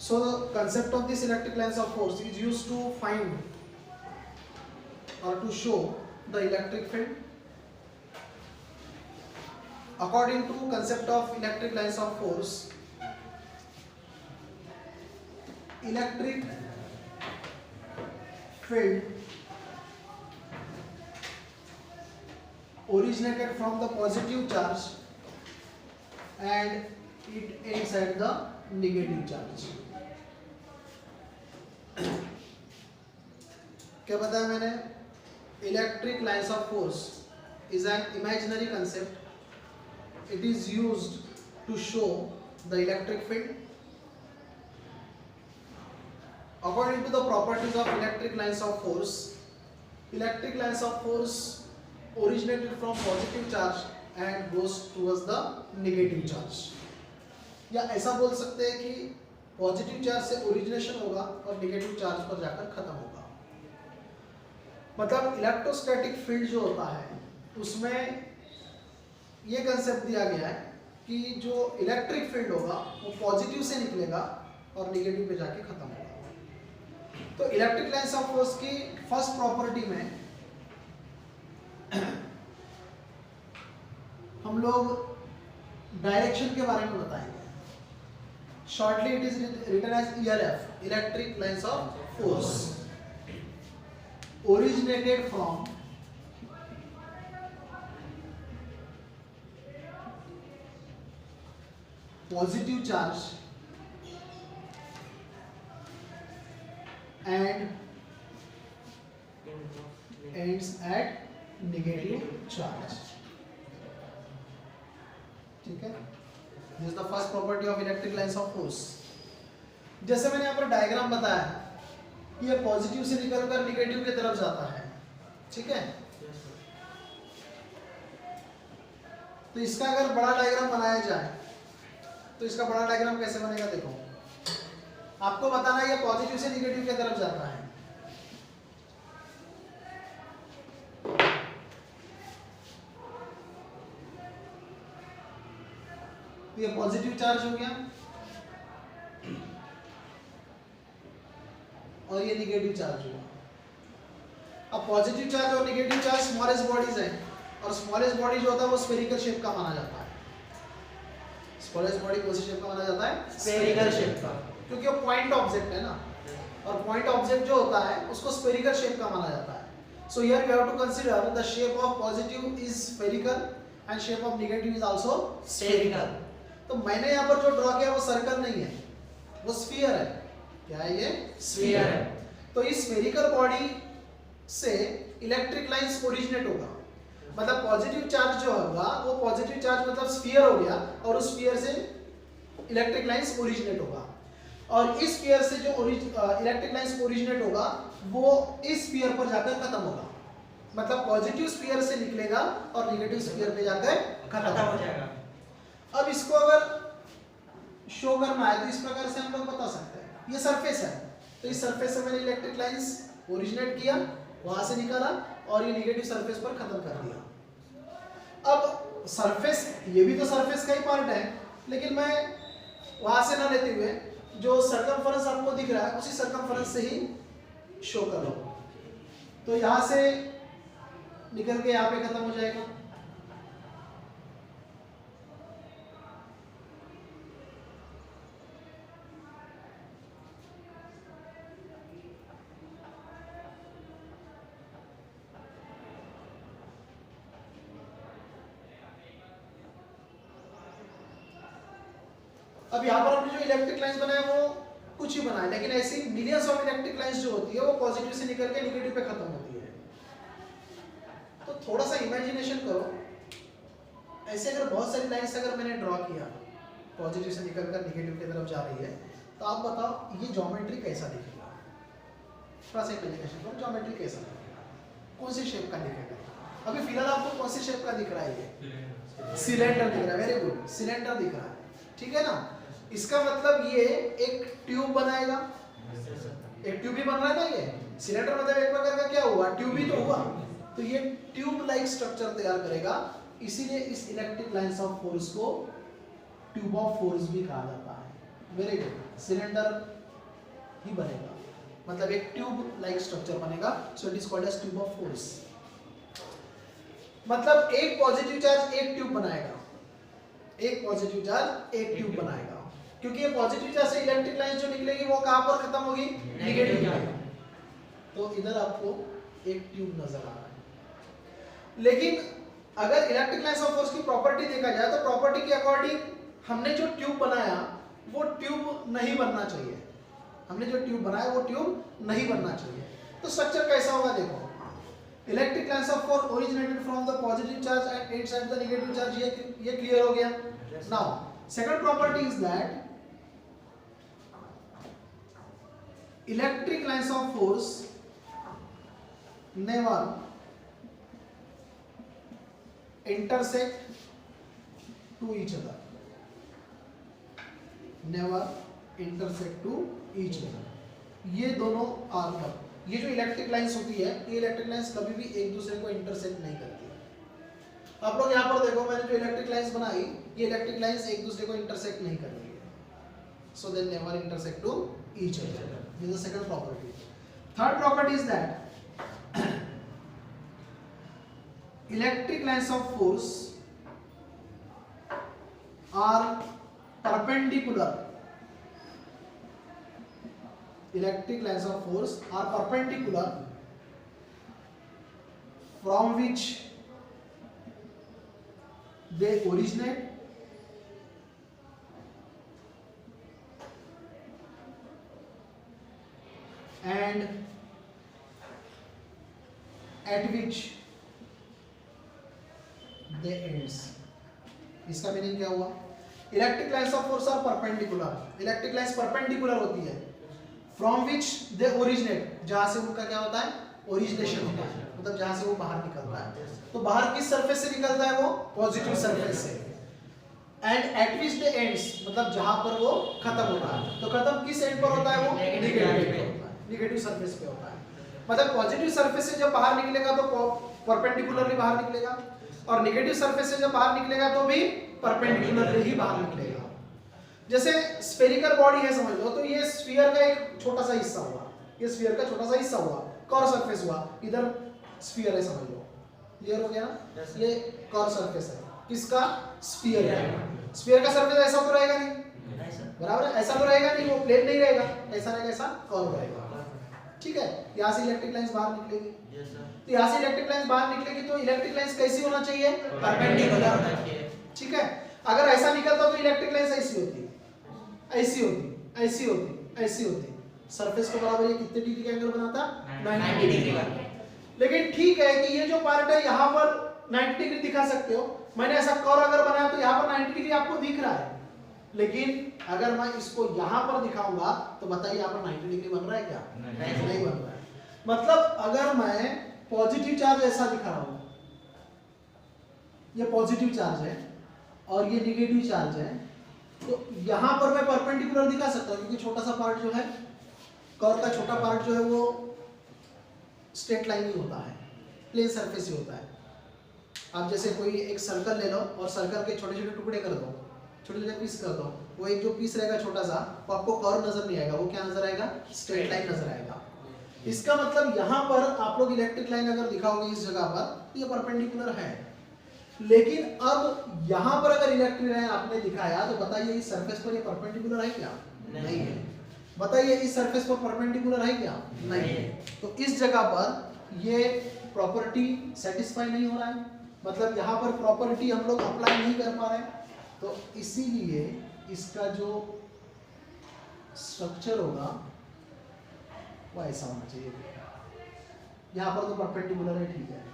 So the concept of this electric lines of force is used to find or to show the electric field. According to concept of electric lines of force, electric field originated from the positive charge and it ends at the negative charge. क्या बताया मैंने? Electric lines of force is an imaginary concept. It is used to show the electric field. According to the properties of electric lines of force, electric lines of force originated from positive charge and goes towards the negative charge. या ऐसा बोल सकते हैं कि positive charge से origination होगा और negative charge पर जाकर खत्म होगा. मतलब इलेक्ट्रोस्टैटिक फील्ड जो होता है उसमें ये कंसेप्ट दिया गया है कि जो इलेक्ट्रिक फील्ड होगा वो पॉजिटिव से निकलेगा और नेगेटिव पे जाके खत्म होगा. तो इलेक्ट्रिक लाइंस ऑफ फोर्स की फर्स्ट प्रॉपर्टी में हम लोग डायरेक्शन के बारे में बताएंगे. Shortly it is written as ELF, electric lines of force originated from positive charge and ends at negative charge. ठीक है, this is the first property of electric lines of force. जैसे मैंने यहाँ पर डायग्राम बताया है, ये पॉजिटिव से निकलकर नेगेटिव की तरफ जाता है. ठीक है, तो इसका अगर बड़ा डायग्राम बनाया जाए तो इसका बड़ा डायग्राम कैसे बनेगा? देखो, आपको बताना है ये पॉजिटिव से नेगेटिव की तरफ जाता है. ये पॉजिटिव चार्ज हो गया और ये नेगेटिव चार्ज हुआ. अब पॉजिटिव चार्ज और नेगेटिव चार्ज स्मॉलेस्ट बॉडीज हैं और स्मॉलेस्ट बॉडी जो होता है वो स्फेरिकल शेप का माना जाता है. स्मॉलेस्ट बॉडी कौन सी शेप का माना जाता है? स्फेरिकल शेप का, क्योंकि वो पॉइंट ऑब्जेक्ट है ना, और पॉइंट ऑब्जेक्ट जो होता है उसको स्फेरिकल शेप का माना जाता है. So here we have to consider the shape of positive is spherical and shape of negative is also spherical. तो मैंने यहाँ पर जो ड्रॉ किया वो सर्कल नहीं है, वो स्फीयर है. क्या है ये? स्फीयर है. तो इस स्फेरिकल बॉडी से इलेक्ट्रिक लाइंस ओरिजिनेट होगा. मतलब पॉजिटिव चार्ज जो होगा वो पॉजिटिव चार्ज मतलब स्फीयर हो गया और उस स्फीयर से इलेक्ट्रिक लाइंस ओरिजिनेट होगा. और इस स्फीयर से जो इलेक्ट्रिक लाइंस ओरिजिनेट होगा वो इस स्फीयर पर जाकर खत्म होगा. मतलब पॉजिटिव स्फीयर से निकलेगा और नेगेटिव स्फीयर पे जाकर खत्म हो जाएगा. अब इसको अगर शो करना है तो इस प्रकार से हम लोग बता सकते हैं. ये सरफेस है, तो इस सरफेस से मैंने इलेक्ट्रिक लाइंस ओरिजिनेट किया, वहां से निकाला और ये नेगेटिव सरफेस पर खत्म कर दिया. अब सरफेस, ये भी तो सरफेस का ही पार्ट है, लेकिन मैं वहां से ना लेते हुए जो सर्कमफरेंस आपको दिख रहा है उसी सर्कमफरेंस से ही शो कर रहा हूं. तो यहां से निकल के यहाँ पे खत्म हो जाएगा. अब यहाँ पर हमने जो इलेक्ट्रिक लाइंस बनाए वो कुछ ही बनाए, लेकिन ऐसी मिलियंस ऑफ इलेक्ट्रिक लाइंस जो होती है वो पॉजिटिव से निकल के नेगेटिव पे खत्म होती है. तो थोड़ा सा इमेजिनेशन करो, ऐसे अगर बहुत सारी लाइंस अगर मैंने ड्रॉ किया पॉजिटिव से निकलकर नेगेटिव की तरफ जा रही है, तो आप बताओ ये ज्योमेट्री कैसा दिखेगा? थोड़ा सा इमेजिनेशन करो, ज्योमेट्री कैसा दिखेगा, कौन सी शेप का दिखेगा? अभी फिलहाल आपको कौन सी शेप का दिख रहा है? ये सिलेंडर दिख रहा है. वेरी गुड, सिलेंडर दिख रहा है. ठीक है ना. इसका मतलब ये एक ट्यूब बनाएगा, एक ट्यूब ही बन रहा है ना. ये सिलेंडर मतलब एक प्रकार का क्या हुआ? ट्यूब ही तो हुआ. तो ये ट्यूब लाइक स्ट्रक्चर तैयार करेगा. इसीलिए इस इलेक्ट्रिक लाइंस ऑफ फोर्स को ट्यूब ऑफ फोर्स भी कहा जाता है. Very good. सिलेंडर ही बनेगा, मतलब एक ट्यूब लाइक स्ट्रक्चर बनेगा। So it is called as tube of force. मतलब एक पॉजिटिव चार्ज एक ट्यूब बनाएगा, एक पॉजिटिव चार्ज एक ट्यूब बनाएगा, क्योंकि ये पॉजिटिव चार्ज से इलेक्ट्रिक लाइन जो निकलेगी वो कहां पर खत्म होगी, नेगेटिव पर। तो इधर आपको एक ट्यूब नजर आ रहा है। लेकिन अगर इलेक्ट्रिक लाइंस ऑफ फोर्स की प्रॉपर्टी देखा जाए तो प्रॉपर्टी के अकॉर्डिंग हमने जो ट्यूब बनाया वो ट्यूब नहीं बनना चाहिए, हमने जो ट्यूब बनाया वो ट्यूब नहीं बनना चाहिए। तो स्ट्रक्चर कैसा होगा देखो, electric lines of force originated from the positive charge and it's at the negative charge, ये क्लियर हो गया। Now second property is that electric lines of force never intersect to each other, never intersect to each other। ये दोनों ये जो electric lines होती है, ये इलेक्ट्रिक लाइंस कभी भी एक दूसरे को इंटरसेक्ट नहीं करती है। आप लोग यहाँ पर देखो, मैंने जो इलेक्ट्रिक लाइंस बनाई, ये इलेक्ट्रिक लाइंस एक दूसरे को इंटरसेक्ट नहीं कर रही है। So they never intersect to each other, this is the second property. Third property is that electric lines of force are perpendicular, electric lines of force are perpendicular from which they originate and at which they ends। इसका meaning क्या हुआ, electric lines of force are perpendicular, electric lines perpendicular होती है, from which they originate, जहां से उनका क्या होता है, ओरिजिनेशन होता है, मतलब जहां से वो बाहर निकलता है। तो बाहर किस सरफेस से निकलता है, वो पॉजिटिव सरफेस से। And eight which they ends, मतलब जहां पर वो खत्म होता है। तो खत्म किस एंड पर होता है, वो नेगेटिव सरफेस पे होता है। मतलब पॉजिटिव सरफेस से जब बाहर निकलेगा तो परपेंडिकुलरली बाहर निकलेगा, और नेगेटिव सरफेस से जब बाहर निकलेगा तो भी परपेंडिकुलरली ही बाहर निकलेगा। जैसे स्फेरिकल बॉडी है समझ लो, तो ये स्फीयर का एक छोटा सा हिस्सा हुआ, ये स्फीयर का छोटा सा हिस्सा हुआ, कर्व सरफेस हुआ, इधर स्फीयर है समझ लो, क्लियर हो गया ना। ये कर्व सरफेस है, किसका, स्फीयर है। स्फीयर का सरफेस ऐसा तो रहेगा नहीं, बराबर है, ऐसा तो रहेगा नहीं, वो प्लेन नहीं रहेगा, ऐसा रहेगा, ऐसा कर्व रहेगा, ठीक है। यहाँ से इलेक्ट्रिक लाइंस बाहर निकलेगी, तो यहाँ से इलेक्ट्रिक लाइंस बाहर निकलेगी, तो इलेक्ट्रिक लाइंस कैसी होना चाहिए, परपेंडिकुलर होना चाहिए, ठीक है। अगर ऐसा निकलता तो इलेक्ट्रिक लाइंस ऐसी होती, ऐसी होती, ऐसी होती, ऐसी होती, सरफेस के बराबर ये कितने डिग्री का एंगल बनाता, 90 डिग्री का। लेकिन ठीक है कि ये जो पार्ट है यहाँ पर 90 डिग्री दिखा सकते हो, मैंने ऐसा कर्व अगर बनाया तो यहाँ पर 90 डिग्री आपको दिख रहा है, लेकिन अगर मैं इसको यहाँ पर दिखाऊंगा तो बताइए यहाँ पर 90 डिग्री बन रहा है क्या, नहीं बन रहा है। मतलब अगर मैं पॉजिटिव चार्ज ऐसा दिखा रहा हूं, ये पॉजिटिव चार्ज है और ये नेगेटिव चार्ज है, तो यहां पर मैं परपेंडिकुलर दिखा सकता हूं, क्योंकि छोटा सा पार्ट जो है, कर्व का छोटा पार्ट जो है वो स्ट्रेट लाइन ही होता है, प्लेन सरफेस ही होता है। आप जैसे कोई एक सर्कल ले लो और सर्कल के छोटे छोटे टुकड़े कर दो, छोटे छोटे पीस कर दो, वो एक जो पीस रहेगा छोटा सा, वो आपको कर्व नजर नहीं आएगा, वो क्या नजर आएगा, स्ट्रेट लाइन नजर आएगा। इसका मतलब यहाँ पर आप लोग इलेक्ट्रिक लाइन अगर दिखाओगे इस जगह पर, तो ये परपेंडिकुलर है। लेकिन अब यहाँ पर अगर इलेक्ट्रिक लाइन आपने दिखाया तो बताइए इस सरफेस पर ये परपेंडिकुलर है क्या, नहीं है। बताइए इस सरफेस पर परपेंडिकुलर है क्या, नहीं है। तो इस जगह पर ये प्रॉपर्टी सेटिस्फाई नहीं हो रहा है, मतलब यहाँ पर प्रॉपर्टी हम लोग अप्लाई नहीं कर पा रहे हैं। तो इसीलिए इसका जो स्ट्रक्चर होगा वो ऐसा होना चाहिए। यहाँ पर तो परपेंडिकुलर है, ठीक है।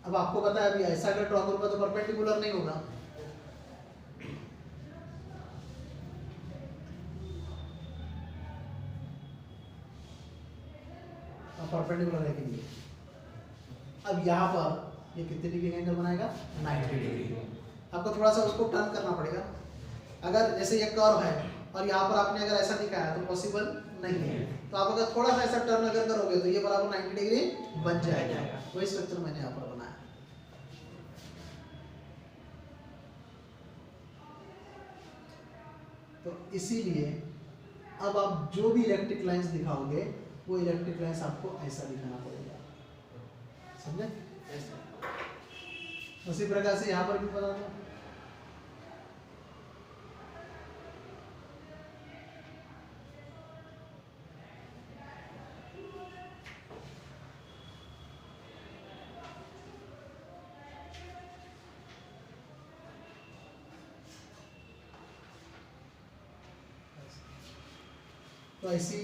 अब आपको पता है अभी ऐसा अगर ड्रॉ करूंगा तो परपेंडिकुलर नहीं होगा, परपेंडिकुलर है कि नहीं। अब यहाँ पर ये कितने डिग्री का एंगल बनाएगा, 90 डिग्री। आपको थोड़ा सा उसको टर्न करना पड़ेगा। अगर जैसे ये कर्व है और यहाँ पर आपने अगर ऐसा दिखाया तो पॉसिबल नहीं है, तो आप अगर थोड़ा सा ऐसा टर्न अगर करोगे तो ये बराबर 90 डिग्री बन जाएगा। वही स्ट्रक्चर मैंने यहाँ पर बनाया। तो इसीलिए अब आप जो भी इलेक्ट्रिक लाइंस दिखाओगे वो इलेक्ट्रिक लाइंस आपको ऐसा दिखाना पड़ेगा, समझे? उसी प्रकार से यहाँ पर भी बता दो। तो ऐसी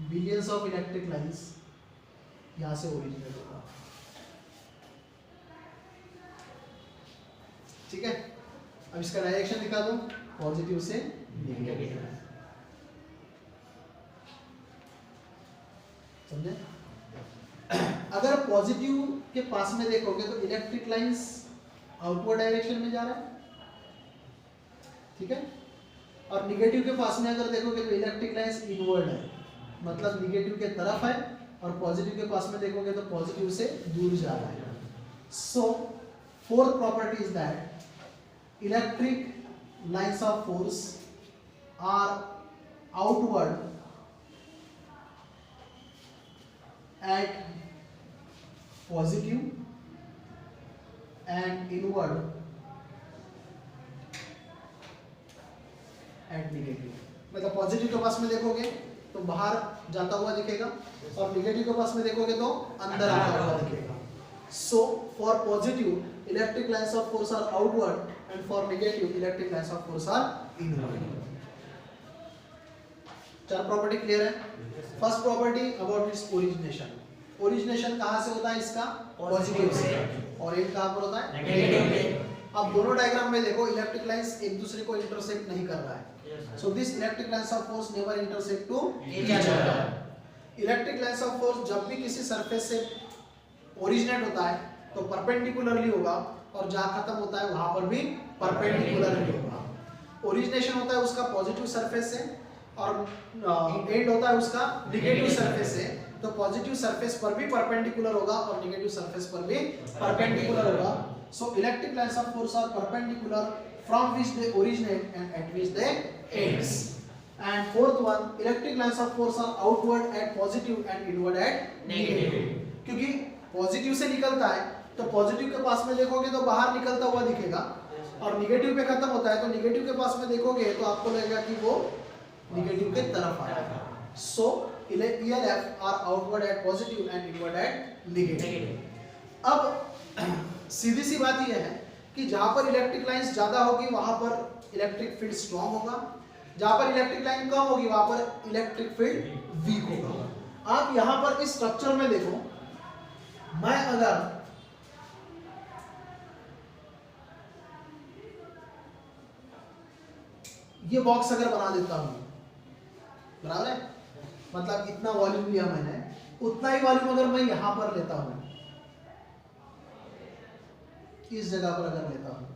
बिलियंस ऑफ इलेक्ट्रिक लाइंस यहाँ से ओरिजिनेट होगा, ठीक है? अब इसका डायरेक्शन दिखा दो, पॉजिटिव से नेगेटिव, समझे? अगर पॉजिटिव के पास में देखोगे तो इलेक्ट्रिक लाइंस आउटवर्ड डायरेक्शन में जा रहा है, ठीक है? और निगेटिव के पास में अगर देखोगे तो इलेक्ट्रिक लाइंस इनवर्ड है, मतलब निगेटिव के तरफ है, और पॉजिटिव के पास में देखोगे तो पॉजिटिव से दूर जा रहा है। So fourth property is that electric lines of force are outward at positive and inward at negative। मतलब पॉजिटिव के पास में देखोगे तो बाहर जाता हुआ दिखेगा, और निगेटिव के पास में देखोगे तो अंदर आता हुआ दिखेगा। So for positive electric lines of force are outward and for negative electric lines of force are inward. चार प्रॉपर्टी क्लियर है? First property about its origination. Origination कहाँ से होता है इसका? पॉजिटिव से, और एंड कहाँ पर होता है? नेगेटिव पे। अब दोनों डायग्राम में देखो इलेक्ट्रिक लाइंस एक दूसरे को इंटरसेक्ट नहीं कर रहा है। So this electric lines of force never intersect to each other. Electric lines of force जब भी किसी सरफेस से ओरिजिनेट होता है तो परपेंडिकुलरली होगा, और जहाँ खत्म होता है वहां पर भी परपेंडिकुलरली होगा। ओरिजिनेशन होता है उसका पॉजिटिव सरफेस से, और एंड होता है उसका निगेटिव सरफेस से। तो पॉजिटिव सरफेस पर भी परपेंडिकुलर होगा और निगेटिव सरफेस पर भी परपेंडिकुलर होगा। So electric lines of force are perpendicular from which they originate and at which they ends. And fourth one, electric lines of force are outward at positive and inward at negative. क्योंकि positive से निकलता है तो positive के पास में देखोगे तो बाहर निकलता हुआ दिखेगा, और निगेटिव पे खत्म होता है तो निगेटिव के पास में देखोगे तो आपको लगेगा कि वो निगेटिव के तरफ आ रहा है। सो ELF are outward at positive and inward at negative। अब सीधी सी बात यह है कि जहां पर इलेक्ट्रिक लाइंस ज्यादा होगी वहां पर इलेक्ट्रिक फील्ड स्ट्रांग होगा, जहां पर इलेक्ट्रिक लाइन कम होगी वहां पर इलेक्ट्रिक फील्ड वीक होगा। आप यहां पर इस स्ट्रक्चर में देखो, मैं अगर ये बॉक्स अगर बना देता हूं, बराबर है, मतलब इतना वॉल्यूम लिया मैंने, उतना ही वॉल्यूम अगर मैं यहां पर लेता हूं, इस जगह पर अगर लेता हूं,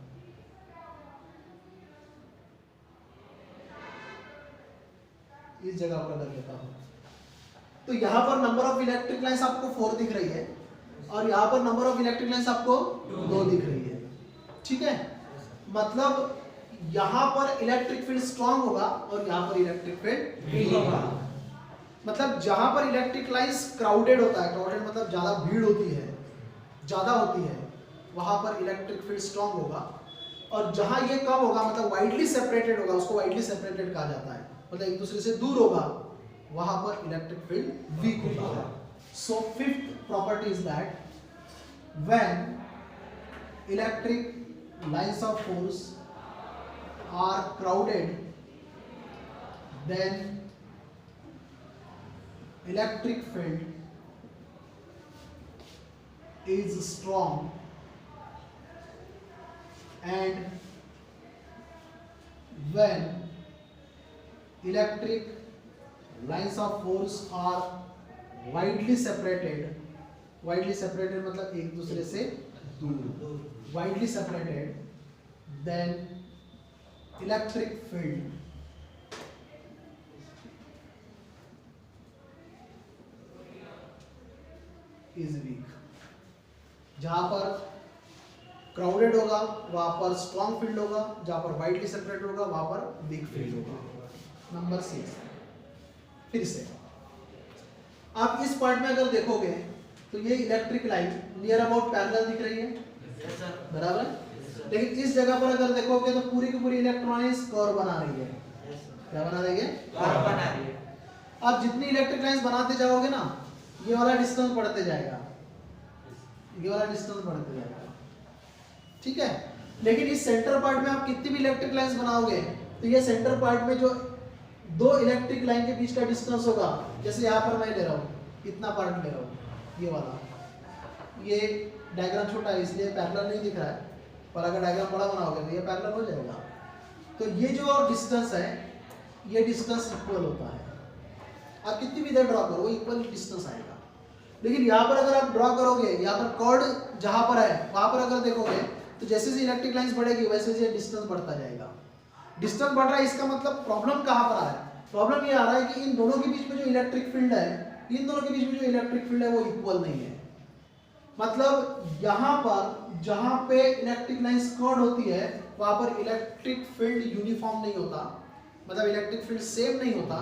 इस जगह पर अगर लेता हूं, तो यहां पर नंबर ऑफ इलेक्ट्रिक लाइंस आपको 4 दिख रही है, और यहां पर नंबर ऑफ इलेक्ट्रिक लाइंस आपको 2 दिख रही है, ठीक है? मतलब यहां पर इलेक्ट्रिक फील्ड स्ट्रांग होगा और यहां पर इलेक्ट्रिक फील्ड वीक होगा। मतलब जहां पर इलेक्ट्रिक लाइंस क्राउडेड होता है, क्राउडेड मतलब ज्यादा भीड़ होती है, ज्यादा होती है, वहां पर इलेक्ट्रिक फील्ड स्ट्रांग होगा, और जहां ये कम होगा मतलब वाइडली सेपरेटेड होगा, उसको वाइडली सेपरेटेड कहा जाता है, मतलब एक दूसरे से दूर होगा, वहां पर इलेक्ट्रिक फील्ड वीक होता है। So fifth property is that when electric lines of force are crowded, then electric field is strong, and when electric lines of force are widely separated मतलब एक दूसरे से दूर, widely separated, then electric field is weak. जहां पर crowded होगा वहां पर स्ट्रॉन्ग फील्ड होगा, जहां पर वाइडली सेपरेटेड होगा वहां पर वीक फील्ड होगा। नंबर 6। फिर से आप इस पॉइंट में अगर देखोगे तो ये electric line near about parallel दिख रही है, बराबर है। लेकिन इस जगह पर अगर देखोगे तो पूरी की पूरी इलेक्ट्रॉनिक्स कर्व बना रही है। क्या बना रही है? कर्व बना रही है। आप जितनी इलेक्ट्रिक लाइंस बनाते जाओगे ना, ये वाला डिस्टेंस बढ़ते जाएगा, ये वाला डिस्टेंस बढ़ते जाएगा, ठीक है। लेकिन इस सेंटर पार्ट में आप कितनी भी इलेक्ट्रिक लाइंस बनाओगे तो ये सेंटर पार्ट में जो दो इलेक्ट्रिक लाइन के बीच का डिस्टेंस होगा, जैसे यहाँ पर मैं ले रहा हूँ, इतना पार्ट ले रहा हूँ, ये वाला, ये डायग्राम छोटा है इसलिए पैरेलल नहीं दिख रहा है, पर अगर डायग्राम बड़ा बनाओगे तो ये पैरेलल हो जाएगा। तो ये जो डिस्टेंस है, ये डिस्टेंस इक्वल होता है। आप कितनी भी इधर ड्रॉ करो इक्वल डिस्टेंस आएगा। लेकिन यहाँ पर अगर आप ड्रॉ करोगे, यहाँ पर कॉर्ड जहाँ पर है वहाँ पर अगर देखोगे तो जैसे जैसे इलेक्ट्रिक लाइंस बढ़ेगी वैसे वैसे डिस्टेंस बढ़ता जाएगा। डिस्टेंस बढ़ रहा है, इसका मतलब प्रॉब्लम कहाँ पर आ रहा है? प्रॉब्लम ये आ रहा है कि इन दोनों के बीच में जो इलेक्ट्रिक फील्ड है, इन दोनों के बीच में जो इलेक्ट्रिक फील्ड है वो इक्वल नहीं है। मतलब यहाँ पर जहाँ पे इलेक्ट्रिक लाइंस कर्ड होती है वहाँ पर इलेक्ट्रिक फील्ड यूनिफॉर्म नहीं होता, मतलब इलेक्ट्रिक फील्ड सेम नहीं होता,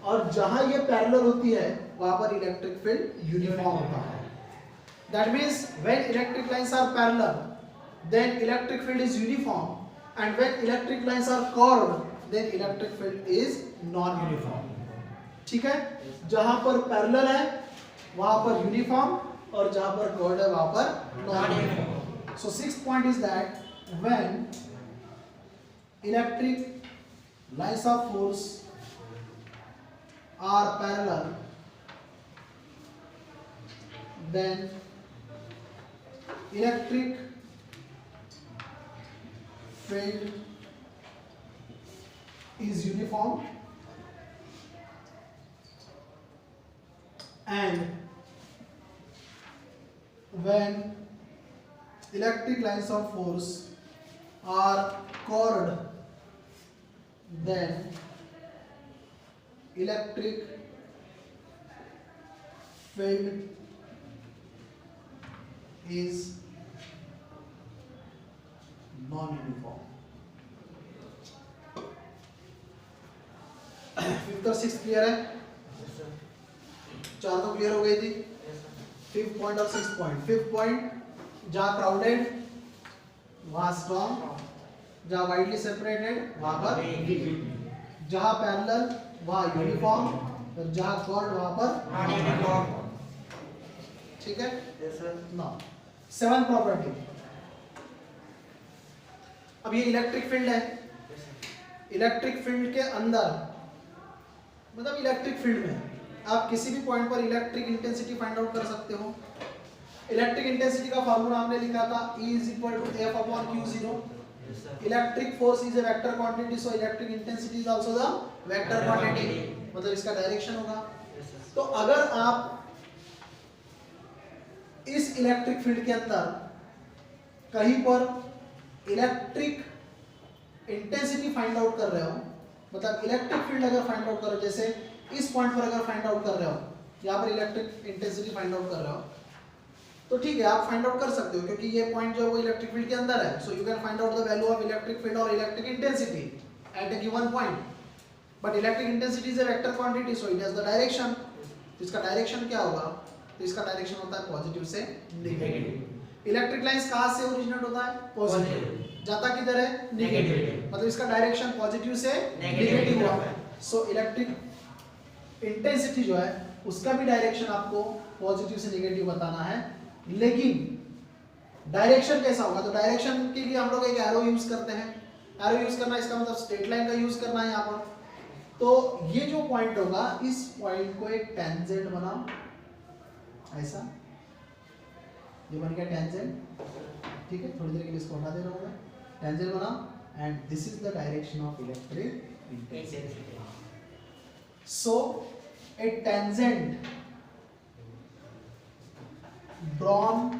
और जहाँ ये पैरेलल होती है वहाँ पर इलेक्ट्रिक फील्ड यूनिफॉर्म होता है। That means when electric lines are parallel, then electric field is uniform, and when electric lines are curved, then electric field is non-uniform. ठीक है? जहाँ पर पैरेलल है वहाँ पर यूनिफॉर्म, और जहाँ पर कर्व्ड है वहाँ पर non-uniform. So sixth point is that when electric lines of force are parallel, then electric field is uniform, and when electric lines of force are curved, then electric field is non-uniform. Fifth और six clear है? चार तो clear हो गई थी। Fifth point और six point. Fifth point, जहाँ crowded वहाँ स्ट्रॉन्ग, जहाँ वाइडली सेपरेटेड वहाँ पर वीक, जहाँ पैरेलल वहाँ यूनिफॉर्म, और जहाँ कर्व्ड वहाँ पर नॉन यूनिफॉर्म। ठीक है? नौ। Seven property. अब ये इलेक्ट्रिक फील्ड है, इलेक्ट्रिक फील्ड के अंदर, मतलब इलेक्ट्रिक फील्ड में आप किसी भी पॉइंट पर इलेक्ट्रिक इंटेंसिटी फाइंड आउट कर सकते हो। इलेक्ट्रिक इंटेंसिटी का फार्मूला हमने लिखा था E = F/Q0। Electric force is a vector quantity, so electric intensity is also the vector quantity, मतलब इसका डायरेक्शन होगा। तो अगर आप इस इलेक्ट्रिक फील्ड के अंदर कहीं पर इलेक्ट्रिक इंटेंसिटी फाइंड आउट कर रहे हो, मतलब इलेक्ट्रिक फील्ड अगर फाइंड आउट करो, जैसे इस पॉइंट पर अगर फाइंड आउट कर रहे हो, यहाँ पर इलेक्ट्रिक इंटेंसिटी फाइंड आउट कर रहे हो, तो ठीक है आप फाइंड आउट कर सकते हो क्योंकि ये पॉइंट जो है वो इलेक्ट्रिक फील्ड के अंदर है। So you can find out the value of electric field और electric intensity at a given point. But electric intensity is a vector quantity, so it has the direction. तो इसका direction क्या होगा? तो इसका डायरेक्शन होता है पॉजिटिव से नेगेटिव। इलेक्ट्रिक लाइंस कहाँ से ओरिजिनेट होता है? पॉजिटिव। जाता किधर है? नेगेटिव। मतलब इसका डायरेक्शन पॉजिटिव से नेगेटिव हुआ। सो इलेक्ट्रिक इंटेंसिटी जो है उसका भी डायरेक्शन आपको पॉजिटिव से नेगेटिव बताना है। लेकिन डायरेक्शन कैसा होगा? तो डायरेक्शन के लिए हम लोग एक एरो यूज करते हैं। एरो यूज करना इसका मतलब स्ट्रेट लाइन का यूज करना है यहाँ पर। तो ये जो पॉइंट होगा, इस पॉइंट को एक टेंजेंट बनाओ, ऐसा ये बन गया टेंजेंट। ठीक है, थोड़ी देर के लिए इसको हटा दे रहा हूँ मैं। टेंजेंट बनाओ and this is the direction of electric intensity. So a tangent drawn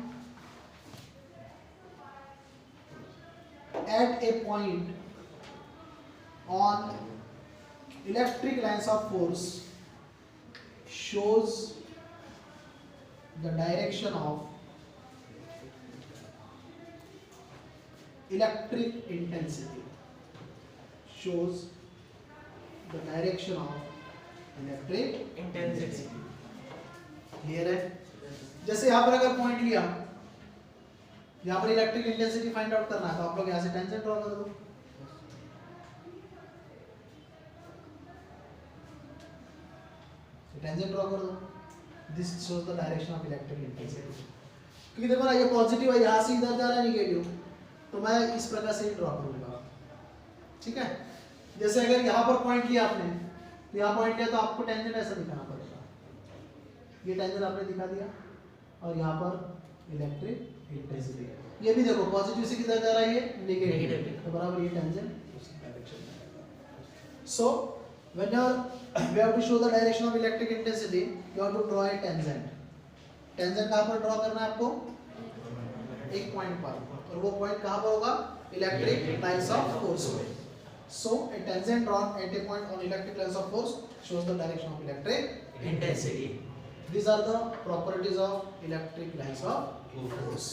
at a point on electric lines of force shows the direction of electric intensity, shows the direction of electric intensity. Clear है? जैसे यहाँ पर अगर point लिया, यहाँ पर electric intensity find out करना है तो आप लोग यहाँ से टेंजेंट ड्रॉ कर दो। टेंजेंट ड्रॉ कर दो। This shows the direction of electric intensity. क्योंकि देखो ना ये पॉजिटिव है, यहाँ से इधर जा रहा है निगेटिव, तो मैं इस प्रकार से ही ड्रॉ करूंगा। ठीक है? जैसे अगर यहाँ पर पॉइंट लिया आपने, यहाँ पॉइंट लिया तो आपको टेंजेंट ऐसा दिखाना पड़ेगा। ये टेंजेंट आपने दिखा दिया और यहाँ पर इलेक्ट्रिक इंटेंसिटी। ये भी देखो पॉजिटिव से किधर जा रहा है, ये नेगेटिव, तो बराबर ये टेंजेंट उस डायरेक्शन में जाएगा। सो whenever we have to show the direction of electric intensity, you have to draw a tangent. Tangent कहाँ पर ड्रॉ करना है आपको? एक पॉइंट पर, और वो पॉइंट कहाँ पर होगा? इलेक्ट्रिक लाइंस ऑफ फोर्स पे। So a tangent drawn at a point on electric lines of force shows the direction of electric intensity. These are the properties of electric lines of force.